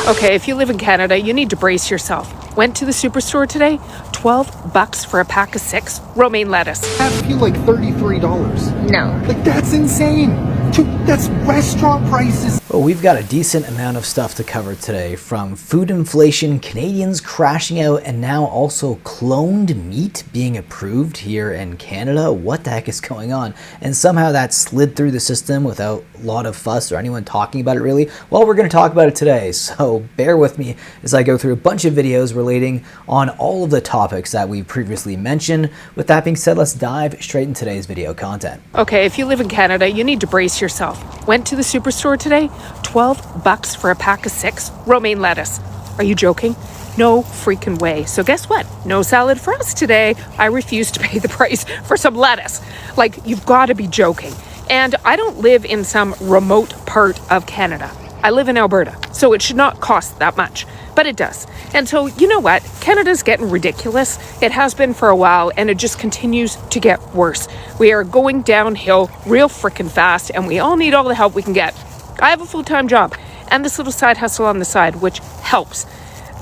Okay, if you live in Canada, you need to brace yourself. Went to the superstore today, $12 for a pack of 6 romaine lettuce. That feel like $33. No. Like, that's insane. Dude, that's restaurant prices. Well, we've got a decent amount of stuff to cover today, from food inflation, Canadians crashing out, and now also cloned meat being approved here in Canada. What the heck is going on? And somehow that slid through the system without a lot of fuss or anyone talking about it really. Well, we're going to talk about it today, so bear with me as I go through a bunch of videos relating on all of the topics that we previously mentioned. With that being said, let's dive straight into today's video content. Okay, if you live in Canada, you need to brace yourself. Went to the superstore today, $12 for a pack of 6 romaine lettuce. Are you joking? No freaking way. So guess what? No salad for us today. I refuse to pay the price for some lettuce. Like, you've got to be joking. And I don't live in some remote part of Canada. I live in Alberta, so it should not cost that much, but it does. And so, you know what? Canada's getting ridiculous. It has been for a while, and it just continues to get worse. We are going downhill real freaking fast, and we all need all the help we can get. I have a full-time job and this little side hustle on the side, which helps.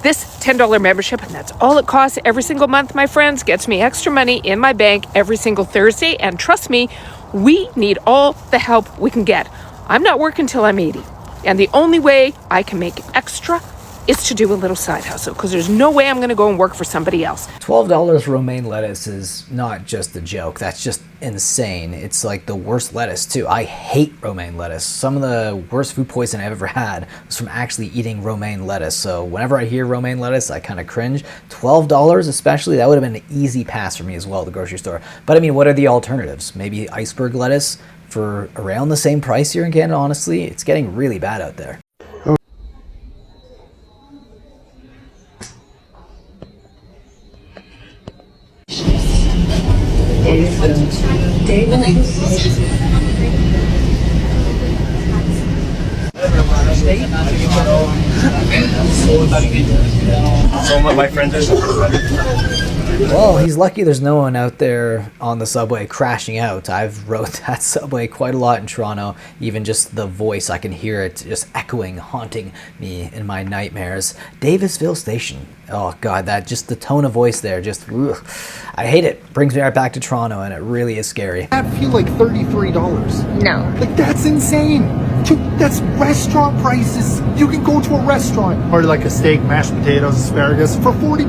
This $10 membership, and that's all it costs every single month, my friends, gets me extra money in my bank every single Thursday. And trust me, we need all the help we can get. I'm not working till I'm 80. And the only way I can make extra is to do a little side hustle, because there's no way I'm going to go and work for somebody else. $12 romaine lettuce is not just a joke. That's just insane. It's like the worst lettuce too. I hate romaine lettuce. Some of the worst food poisoning I've ever had was from actually eating romaine lettuce. So whenever I hear romaine lettuce, I kind of cringe. $12 especially, that would have been an easy pass for me as well at the grocery store. But I mean, what are the alternatives? Maybe iceberg lettuce for around the same price here in Canada. Honestly, it's getting really bad out there. So my friends are. Well, he's lucky there's no one out there on the subway crashing out. I've rode that subway quite a lot in Toronto. Even just the voice, I can hear it just echoing, haunting me in my nightmares. Davisville Station. Oh God, that just the tone of voice there, just ugh. I hate it. Brings me right back to Toronto, and it really is scary. That feel like $33. No. Like, that's insane. Dude, that's restaurant prices. You can go to a restaurant, order like a steak, mashed potatoes, asparagus for $40.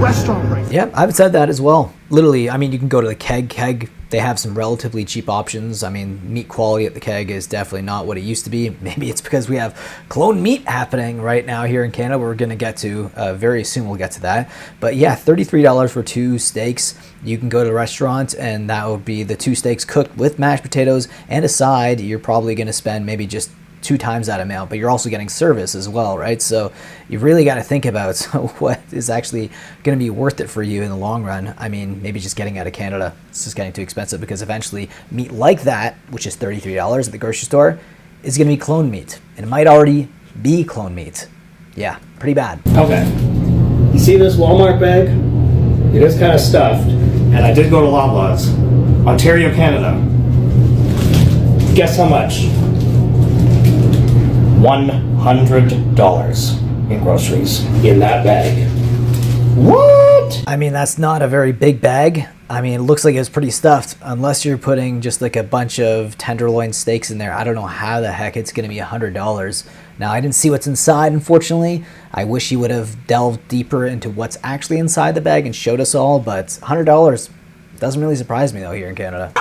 Restaurant price. Yeah, I've said that as well. Literally, I mean, you can go to the Keg. They have some relatively cheap options. I mean, meat quality at the Keg is definitely not what it used to be. Maybe it's because we have cloned meat happening right now here in Canada. We're going to get to very soon. We'll get to that. But yeah, $33 for 2 steaks. You can go to a restaurant, and that would be the 2 steaks cooked with mashed potatoes and a side. You're probably going to spend maybe just 2 times that amount, but you're also getting service as well, right? So you really got to think about what is actually going to be worth it for you in the long run. I mean, maybe just getting out of Canada, it's just getting too expensive, because eventually meat like that, which is $33 at the grocery store, is going to be cloned meat, and it might already be cloned meat. Yeah, pretty bad. Okay. You see this Walmart bag? It is kind of stuffed, and I did go to Loblaws, Ontario, Canada. Guess how much? $100 in groceries in that bag. What? I mean, that's not a very big bag. I mean, it looks like it's pretty stuffed, unless you're putting just like a bunch of tenderloin steaks in there. I don't know how the heck it's going to be $100. Now, I didn't see what's inside, unfortunately. I wish he would have delved deeper into what's actually inside the bag and showed us all, but $100 doesn't really surprise me, though, here in Canada.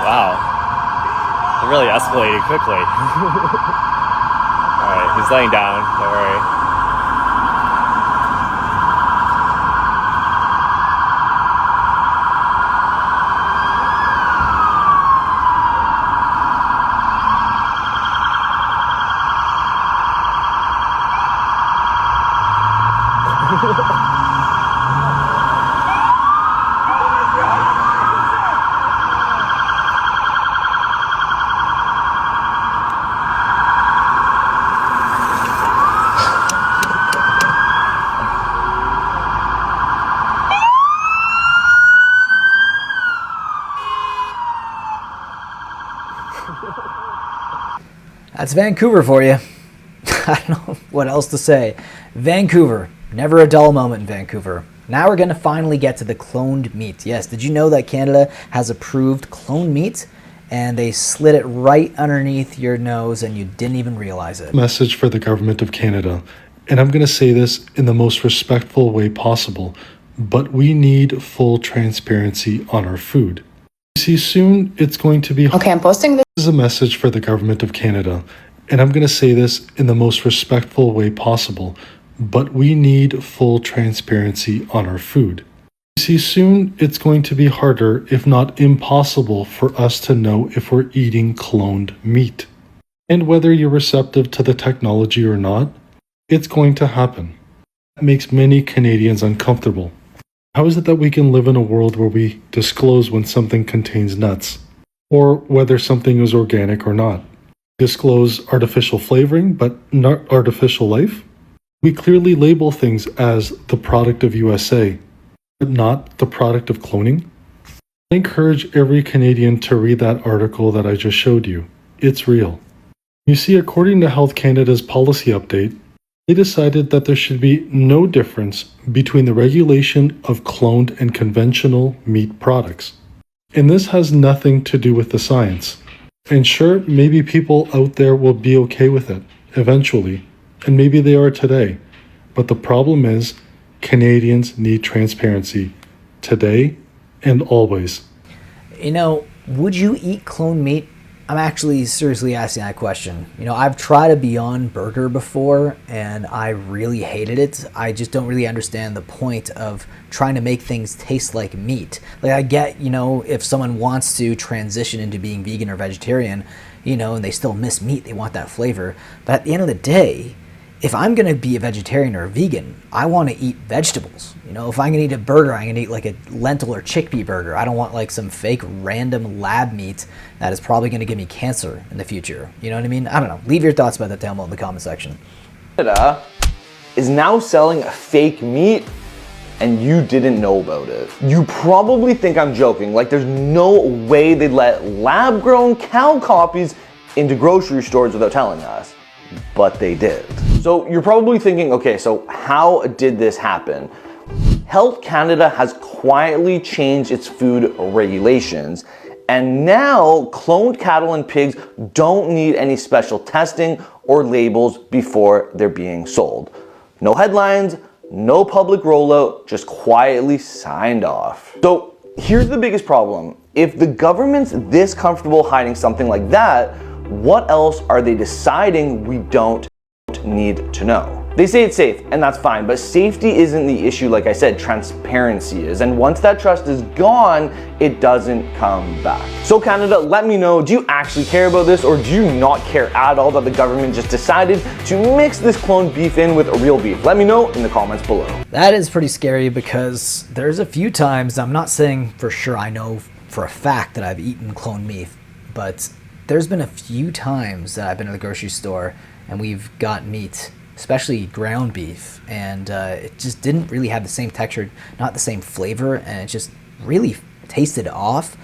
Wow. It really escalated quickly. Alright, he's laying down, don't worry. That's Vancouver for you. I don't know what else to say. Vancouver. Never a dull moment in Vancouver. Now we're going to finally get to the cloned meat. Yes, did you know that Canada has approved cloned meat? And they slid it right underneath your nose and you didn't even realize it. Message for the government of Canada. And I'm going to say this in the most respectful way possible, but we need full transparency on our food. You see, soon it's going to be... Okay, I'm posting this. This is a message for the government of Canada. And I'm going to say this in the most respectful way possible, but we need full transparency on our food. You see, soon it's going to be harder, if not impossible, for us to know if we're eating cloned meat. And whether you're receptive to the technology or not, it's going to happen. That makes many Canadians uncomfortable. How is it that we can live in a world where we disclose when something contains nuts, or whether something is organic or not? Disclose artificial flavoring, but not artificial life? We clearly label things as the product of USA, but not the product of cloning? I encourage every Canadian to read that article that I just showed you. It's real. You see, according to Health Canada's policy update, they decided that there should be no difference between the regulation of cloned and conventional meat products. And this has nothing to do with the science. And sure, maybe people out there will be okay with it, eventually, and maybe they are today. But the problem is, Canadians need transparency, today and always. You know, would you eat cloned meat? I'm actually seriously asking that question. You know, I've tried a Beyond Burger before, and I really hated it. I just don't really understand the point of trying to make things taste like meat. Like, I get, you know, if someone wants to transition into being vegan or vegetarian, you know, and they still miss meat, they want that flavor. But at the end of the day, if I'm going to be a vegetarian or a vegan, I want to eat vegetables. You know, if I'm going to eat a burger, I'm going to eat like a lentil or chickpea burger. I don't want like some fake random lab meat that is probably going to give me cancer in the future. You know what I mean? I don't know. Leave your thoughts about that down below in the comment section. Canada is now selling fake meat and you didn't know about it. You probably think I'm joking. Like, there's no way they'd let lab-grown cow copies into grocery stores without telling us. But they did. So you're probably thinking, okay, so how did this happen? Health Canada has quietly changed its food regulations, and now cloned cattle and pigs don't need any special testing or labels before they're being sold. No headlines, no public rollout, just quietly signed off. So here's the biggest problem. If the government's this comfortable hiding something like that, what else are they deciding we don't need to know? They say it's safe, and that's fine, but safety isn't the issue. Like I said, transparency is. And once that trust is gone, it doesn't come back. So Canada, let me know, do you actually care about this, or do you not care at all that the government just decided to mix this cloned beef in with real beef? Let me know in the comments below. That is pretty scary because there's a few times, I'm not saying for sure I know for a fact that I've eaten cloned beef, but there's been a few times that I've been to the grocery store and we've got meat, especially ground beef, and it just didn't really have the same texture, not the same flavor, and it just really tasted off.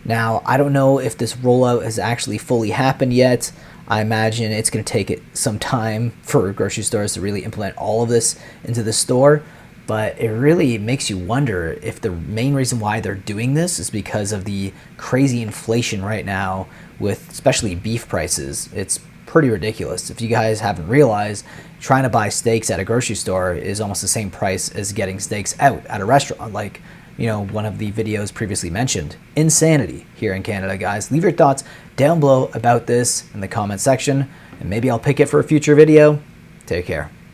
Now, I don't know if this rollout has actually fully happened yet. I imagine it's going to take it some time for grocery stores to really implement all of this into the store, but it really makes you wonder if the main reason why they're doing this is because of the crazy inflation right now with especially beef prices. It's pretty ridiculous. If you guys haven't realized, trying to buy steaks at a grocery store is almost the same price as getting steaks out at a restaurant, like, you know, one of the videos previously mentioned. Insanity here in Canada, guys. Leave your thoughts down below about this in the comment section, and maybe I'll pick it for a future video. Take care.